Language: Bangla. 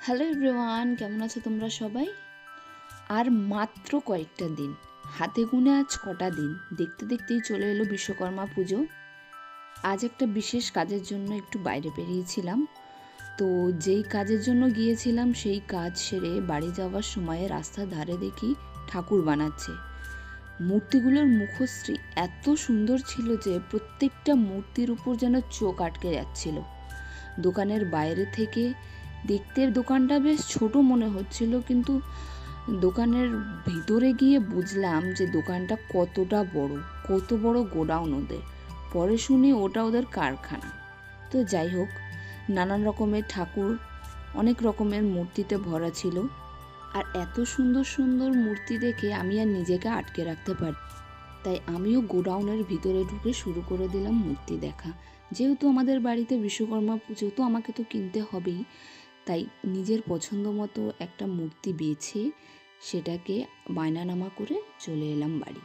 হ্যালো এভরিওয়ান, কেমন আছো তোমরা সবাই? আর মাত্র কয়েকটা দিন, হাতে গুনে আজ কটা দিন, দেখতে দেখতেই চলে এলো বিশ্বকর্মা পুজো। আজ একটা বিশেষ কাজের জন্য একটু বাইরে বেরিয়েছিলাম। তো যেই কাজের জন্য গিয়েছিলাম সেই কাজ সেরে বাড়ি যাওয়ার সময় রাস্তার ধারে দেখি ঠাকুর বানাচ্ছে। মূর্তিগুলোর মুখশ্রী এত সুন্দর ছিল যে প্রত্যেকটা মূর্তির উপর যেন চোখ আটকে যাচ্ছিল। দোকানের বাইরে থেকে দেখতে দোকানটা বেশ ছোট মনে হচ্ছিল, কিন্তু দোকানের ভিতরে গিয়ে বুঝলাম যে দোকানটা কতটা বড়, কত বড় গোডাউন ওদের। পরে শুনি ওটা ওদের কারখানা। তো যাই হোক, নানান রকমের ঠাকুর, অনেক রকমের মূর্তিতে ভরা ছিল। আর এত সুন্দর সুন্দর মূর্তি দেখে আমি আর নিজেকে আটকে রাখতে পারি, তাই আমিও গোডাউনের ভিতরে ঢুকে শুরু করে দিলাম মূর্তি দেখা। যেহেতু আমাদের বাড়িতে বিশ্বকর্মা পুজো, তো আমাকে তো কিনতে হবেই। তাই নিজের পছন্দ মতো একটা মূর্তি বেছে সেটাকে বায়নানামা করে চলে এলাম বাড়ি।